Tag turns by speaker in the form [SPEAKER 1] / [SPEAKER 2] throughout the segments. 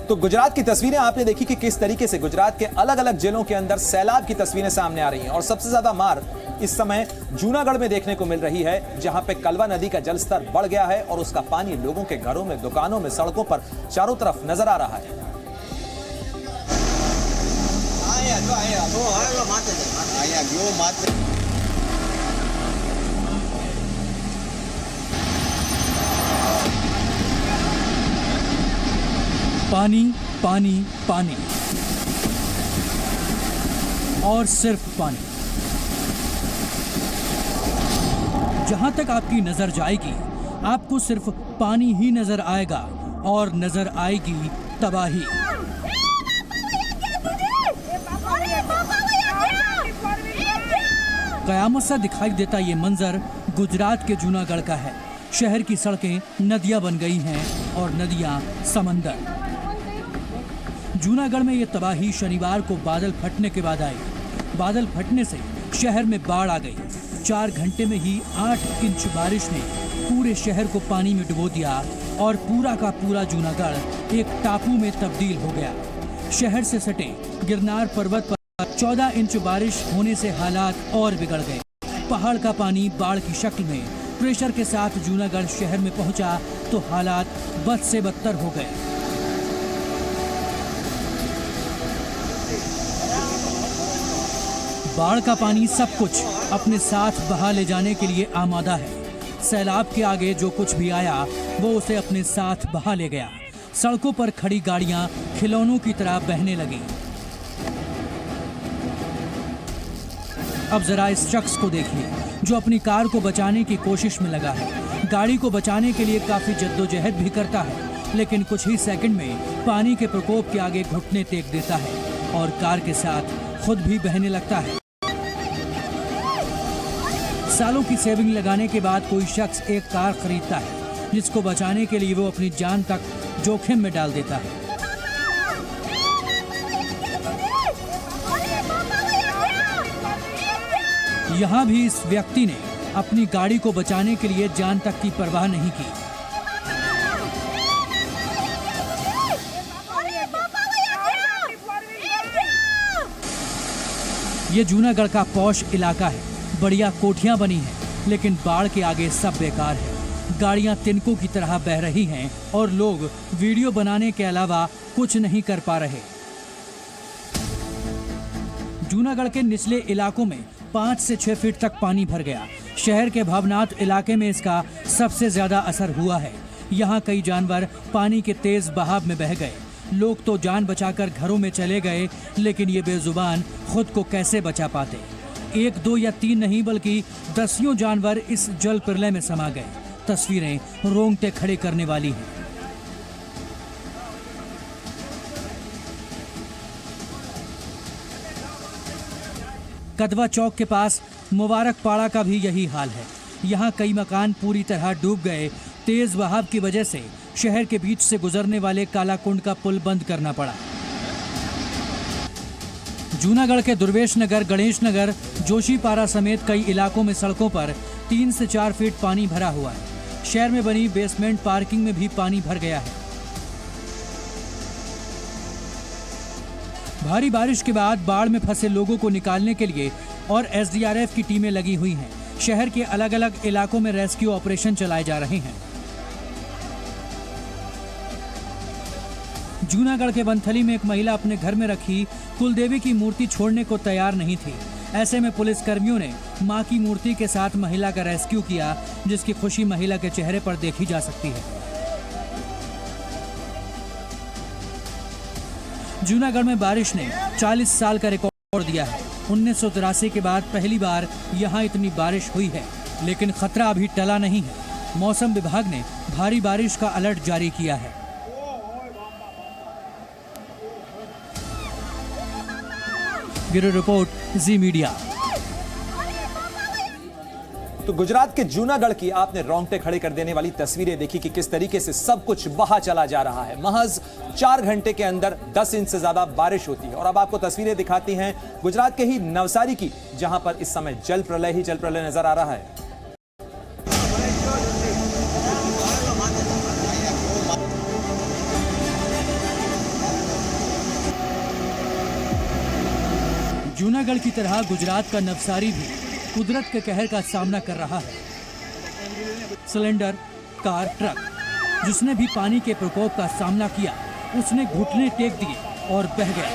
[SPEAKER 1] तो गुजरात की तस्वीरें आपने देखी कि किस तरीके से गुजरात के अलग अलग जिलों के अंदर सैलाब की तस्वीरें सामने आ रही हैं और सबसे ज्यादा मार इस समय जूनागढ़ में देखने को मिल रही है, जहां पे कलवा नदी का जलस्तर बढ़ गया है और उसका पानी लोगों के घरों में, दुकानों में, सड़कों पर चारों तरफ नजर आ रहा है।
[SPEAKER 2] पानी पानी पानी और सिर्फ पानी। जहां तक आपकी नजर जाएगी आपको सिर्फ पानी ही नजर आएगा और नजर आएगी तबाही। कयामत सा दिखाई देता ये मंजर गुजरात के जूनागढ़ का है। शहर की सड़कें नदियां बन गई हैं और नदियां समंदर। जूनागढ़ में ये तबाही शनिवार को बादल फटने के बाद आई। बादल फटने से शहर में बाढ़ आ गई। 4 घंटे में ही 8 इंच बारिश ने पूरे शहर को पानी में डुबो दिया और पूरा का पूरा जूनागढ़ एक टापू में तब्दील हो गया। शहर से सटे गिरनार पर्वत पर 14 इंच बारिश होने से हालात और बिगड़ गए। पहाड़ का पानी बाढ़ की शक्ल में प्रेशर के साथ जूनागढ़ शहर में पहुंचा तो हालात बद से बदतर हो गए। बाढ़ का पानी सब कुछ अपने साथ बहा ले जाने के लिए आमादा है। सैलाब के आगे जो कुछ भी आया वो उसे अपने साथ बहा ले गया। सड़कों पर खड़ी गाड़ियां खिलौनों की तरह बहने लगी। अब जरा इस शख्स को देखिए जो अपनी कार को बचाने की कोशिश में लगा है। गाड़ी को बचाने के लिए काफी जद्दोजहद भी करता है, लेकिन कुछ ही सेकंड में पानी के प्रकोप के आगे घुटने टेक देता है और कार के साथ खुद भी बहने लगता है। सालों की सेविंग लगाने के बाद कोई शख्स एक कार खरीदता है जिसको बचाने के लिए वो अपनी जान तक जोखिम में डाल देता है। यहाँ भी इस व्यक्ति ने अपनी गाड़ी को बचाने के लिए जान तक की परवाह नहीं की। ये जूनागढ़ का पौश इलाका है। बढ़िया कोठियां बनी हैं, लेकिन बाढ़ के आगे सब बेकार है। गाड़ियां तिनकों की तरह बह रही हैं और लोग वीडियो बनाने के अलावा कुछ नहीं कर पा रहे। जूनागढ़ के निचले इलाकों में 5 से 6 फीट तक पानी भर गया। शहर के भवनाथ इलाके में इसका सबसे ज्यादा असर हुआ है। यहाँ कई जानवर पानी के तेज बहाव में बह गए। लोग तो जान बचाकर घरों में चले गए, लेकिन ये बेजुबान खुद को कैसे बचा पाते। 1, 2 या 3 नहीं बल्कि दसियों जानवर इस जल प्रलय में समा गए। तस्वीरें रोंगटे खड़े करने वाली हैं। कदवा चौक के पास मुबारक पाड़ा का भी यही हाल है। यहाँ कई मकान पूरी तरह डूब गए। तेज बहाव की वजह से शहर के बीच से गुजरने वाले कालाकुंड का पुल बंद करना पड़ा। जूनागढ़ के दुर्वेश नगर, गणेश नगर, जोशीपारा समेत कई इलाकों में सड़कों पर 3 से 4 फीट पानी भरा हुआ है। शहर में बनी बेसमेंट पार्किंग में भी पानी भर गया है। भारी बारिश के बाद बाढ़ में फंसे लोगों को निकालने के लिए और एसडीआरएफ की टीमें लगी हुई हैं। शहर के अलग अलग इलाकों में रेस्क्यू ऑपरेशन चलाए जा रहे हैं। जूनागढ़ के वनथली में एक महिला अपने घर में रखी कुलदेवी की मूर्ति छोड़ने को तैयार नहीं थी। ऐसे में पुलिस कर्मियों ने मां की मूर्ति के साथ महिला का रेस्क्यू किया, जिसकी खुशी महिला के चेहरे पर देखी जा सकती है। जूनागढ़ में बारिश ने 40 साल का रिकॉर्ड दिया है। 1983 के बाद पहली बार यहां इतनी बारिश हुई है, लेकिन खतरा अभी टला नहीं है। मौसम विभाग ने भारी बारिश का अलर्ट जारी किया है। ब्यूरो रिपोर्ट, जी मीडिया।
[SPEAKER 1] तो गुजरात के जूनागढ़ की आपने रोंगटे खड़े कर देने वाली तस्वीरें देखी कि किस तरीके से सब कुछ बहा चला जा रहा है। महज 4 घंटे के अंदर 10 इंच से ज्यादा बारिश होती है। और अब आपको तस्वीरें दिखाती हैं गुजरात के ही नवसारी की, जहां पर इस समय जल प्रलय नजर आ रहा है।
[SPEAKER 2] जूनागढ़ की तरह गुजरात का नवसारी भी कुदरत के कहर का सामना कर रहा है। सिलेंडर, कार, ट्रक, जिसने भी पानी के प्रकोप का सामना किया उसने घुटने टेक दिए और बह गया।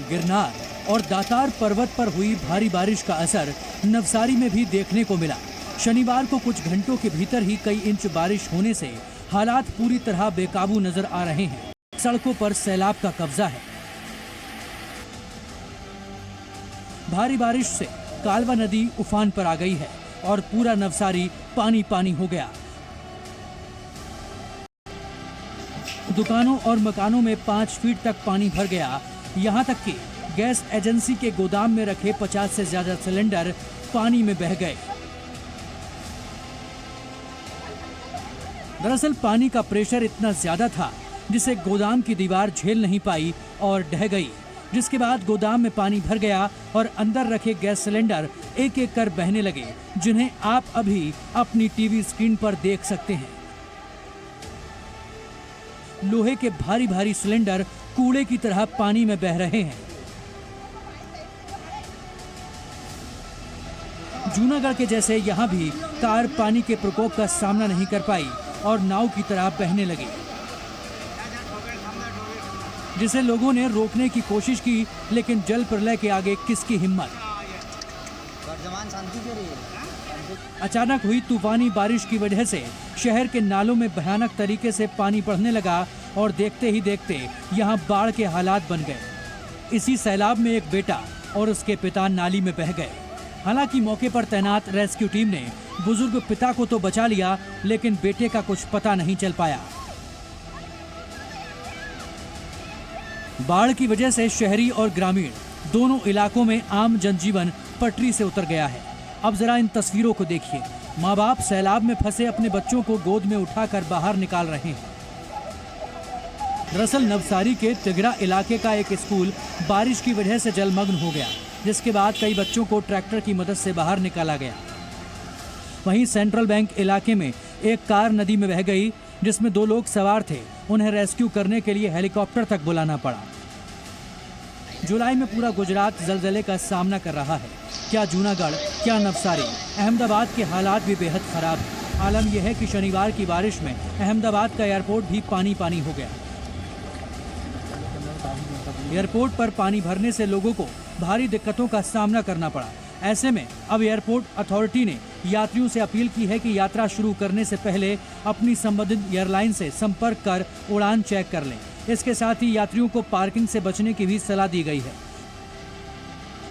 [SPEAKER 2] गिरनार और दातार पर्वत पर हुई भारी बारिश का असर नवसारी में भी देखने को मिला। शनिवार को कुछ घंटों के भीतर ही कई इंच बारिश होने से हालात पूरी तरह बेकाबू नजर आ रहे हैं। सड़कों पर सैलाब का कब्जा है। भारी बारिश से कालवा नदी उफान पर आ गई है और पूरा नवसारी पानी पानी हो गया। दुकानों और मकानों में 5 फीट तक पानी भर गया। यहाँ तक कि गैस एजेंसी के गोदाम में रखे 50 से ज्यादा सिलेंडर पानी में बह गए। दरअसल पानी का प्रेशर इतना ज्यादा था जिसे गोदाम की दीवार झेल नहीं पाई और ढह गई, जिसके बाद गोदाम में पानी भर गया और अंदर रखे गैस सिलेंडर एक एक कर बहने लगे, जिन्हें आप अभी अपनी टीवी स्क्रीन पर देख सकते हैं। लोहे के भारी भारी सिलेंडर कूड़े की तरह पानी में बह रहे हैं। जूनागढ़ के जैसे यहाँ भी कार पानी के प्रकोप का सामना नहीं कर पाई और नाव की तरह बहने लगी, जिसे लोगों ने रोकने की कोशिश की, लेकिन जल प्रलय के आगे किसकी हिम्मत। अचानक हुई तूफानी बारिश की वजह से शहर के नालों में भयानक तरीके से पानी बढ़ने लगा और देखते ही देखते यहाँ बाढ़ के हालात बन गए। इसी सैलाब में एक बेटा और उसके पिता नाली में बह गए। हालांकि मौके पर तैनात रेस्क्यू टीम ने बुजुर्ग पिता को तो बचा लिया, लेकिन बेटे का कुछ पता नहीं चल पाया। बाढ़ की वजह से शहरी और ग्रामीण दोनों इलाकों में आम जनजीवन पटरी से उतर गया है। अब जरा इन तस्वीरों को देखिए। माँ बाप सैलाब में फंसे अपने बच्चों को गोद में उठाकर बाहर निकाल रहे हैं। दरअसल नवसारी के तिगड़ा इलाके का एक स्कूल बारिश की वजह से जलमग्न हो गया, जिसके बाद कई बच्चों को ट्रैक्टर की मदद से बाहर निकाला गया। वहीं सेंट्रल बैंक इलाके में एक कार नदी में बह गई, जिसमें 2 लोग सवार थे। उन्हें रेस्क्यू करने के लिए हेलीकॉप्टर तक बुलाना पड़ा। जुलाई में पूरा गुजरात जलजले का सामना कर रहा है। क्या जूनागढ़, क्या नवसारी, अहमदाबाद के हालात भी बेहद खराब है। आलम यह है कि शनिवार की बारिश में अहमदाबाद का एयरपोर्ट भी पानी पानी हो गया। एयरपोर्ट पर पानी भरने से लोगों को भारी दिक्कतों का सामना करना पड़ा। ऐसे में अब एयरपोर्ट अथॉरिटी ने यात्रियों से अपील की है कि यात्रा शुरू करने से पहले अपनी संबंधित एयरलाइन से संपर्क कर उड़ान चेक कर लें। इसके साथ ही यात्रियों को पार्किंग से बचने की भी सलाह दी गई है।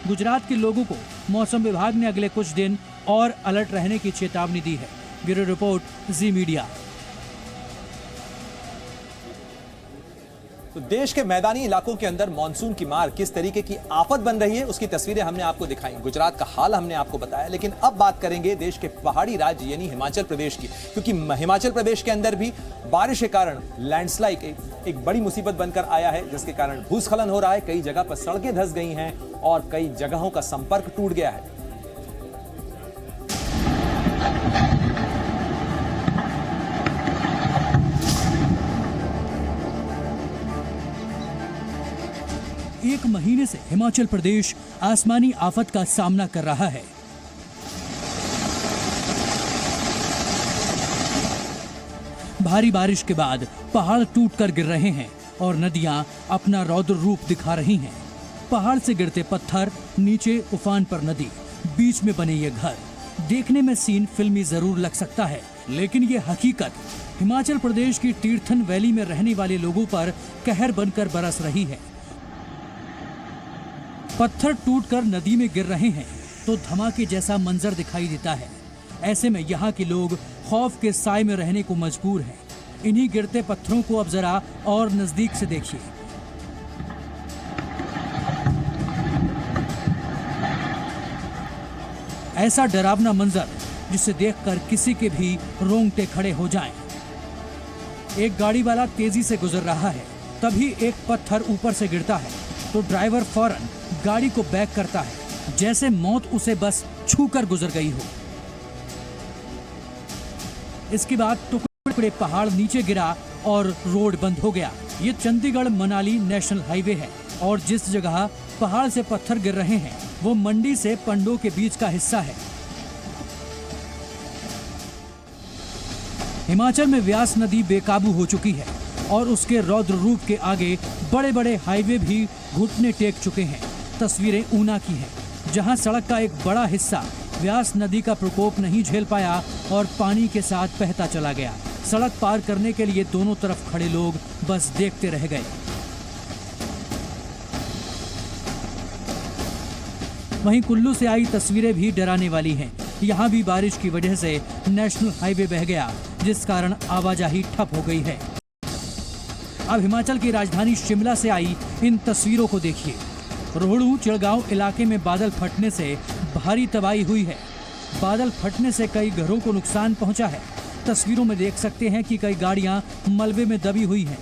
[SPEAKER 2] गुजरात के लोगों को मौसम विभाग ने अगले कुछ दिन और अलर्ट रहने की चेतावनी दी है। ब्यूरो रिपोर्ट, जी मीडिया।
[SPEAKER 1] तो देश के मैदानी इलाकों के अंदर मानसून की मार किस तरीके की आफत बन रही है, उसकी तस्वीरें हमने आपको दिखाई। गुजरात का हाल हमने आपको बताया, लेकिन अब बात करेंगे देश के पहाड़ी राज्य यानी हिमाचल प्रदेश की, क्योंकि हिमाचल प्रदेश के अंदर भी बारिश के कारण लैंडस्लाइड एक बड़ी मुसीबत बनकर आया है, जिसके कारण भूस्खलन हो रहा है। कई जगह पर सड़कें धंस गई हैं और कई जगहों का संपर्क टूट गया है।
[SPEAKER 2] एक महीने से हिमाचल प्रदेश आसमानी आफत का सामना कर रहा है। भारी बारिश के बाद पहाड़ टूटकर गिर रहे हैं और नदियां अपना रौद्र रूप दिखा रही हैं। पहाड़ से गिरते पत्थर, नीचे उफान पर नदी, बीच में बने ये घर। देखने में सीन फिल्मी जरूर लग सकता है, लेकिन ये हकीकत हिमाचल प्रदेश की तीर्थन वैली में रहने वाले लोगों पर कहर बनकर बरस रही है। पत्थर टूटकर नदी में गिर रहे हैं तो धमाके जैसा मंजर दिखाई देता है। ऐसे में यहाँ के लोग खौफ के साए में रहने को मजबूर हैं। इन्हीं गिरते पत्थरों को अब जरा और नजदीक से देखिए। ऐसा डरावना मंजर जिसे देखकर किसी के भी रोंगटे खड़े हो जाएं। एक गाड़ी वाला तेजी से गुजर रहा है, तभी एक पत्थर ऊपर से गिरता है तो ड्राइवर फौरन गाड़ी को बैक करता है, जैसे मौत उसे बस छूकर गुजर गई हो। इसके बाद टुकड़े पहाड़ नीचे गिरा और रोड बंद हो गया। ये चंडीगढ़ मनाली नेशनल हाईवे है और जिस जगह पहाड़ से पत्थर गिर रहे हैं वो मंडी से पंडो के बीच का हिस्सा है। हिमाचल में व्यास नदी बेकाबू हो चुकी है और उसके रौद्र रूप के आगे बड़े बड़े हाईवे भी घुटने टेक चुके हैं। तस्वीरें ऊना की हैं, जहां सड़क का एक बड़ा हिस्सा व्यास नदी का प्रकोप नहीं झेल पाया और पानी के साथ बहता चला गया। सड़क पार करने के लिए दोनों तरफ खड़े लोग बस देखते रह गए। वहीं कुल्लू से आई तस्वीरें भी डराने वाली हैं। यहाँ भी बारिश की वजह से नेशनल हाईवे बह गया, जिस कारण आवाजाही ठप हो गई है। अब हिमाचल की राजधानी शिमला से आई इन तस्वीरों को देखिए। रोहड़ू चिड़गांव इलाके में बादल फटने से भारी तबाही हुई है। बादल फटने से कई घरों को नुकसान पहुंचा है। तस्वीरों में देख सकते हैं कि कई गाड़ियां मलबे में दबी हुई हैं।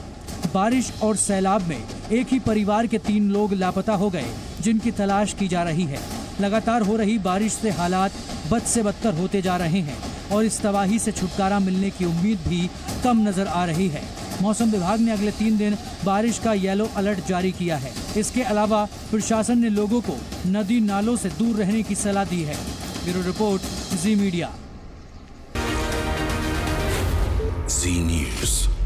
[SPEAKER 2] बारिश और सैलाब में एक ही परिवार के 3 लोग लापता हो गए, जिनकी तलाश की जा रही है। लगातार हो रही बारिश से हालात बद से बदतर होते जा रहे हैं और इस तबाही से छुटकारा मिलने की उम्मीद भी कम नजर आ रही है। मौसम विभाग ने अगले 3 दिन बारिश का येलो अलर्ट जारी किया है। इसके अलावा प्रशासन ने लोगों को नदी नालों से दूर रहने की सलाह दी है। ब्यूरो रिपोर्ट, जी मीडिया।
[SPEAKER 3] जी न्यूज़।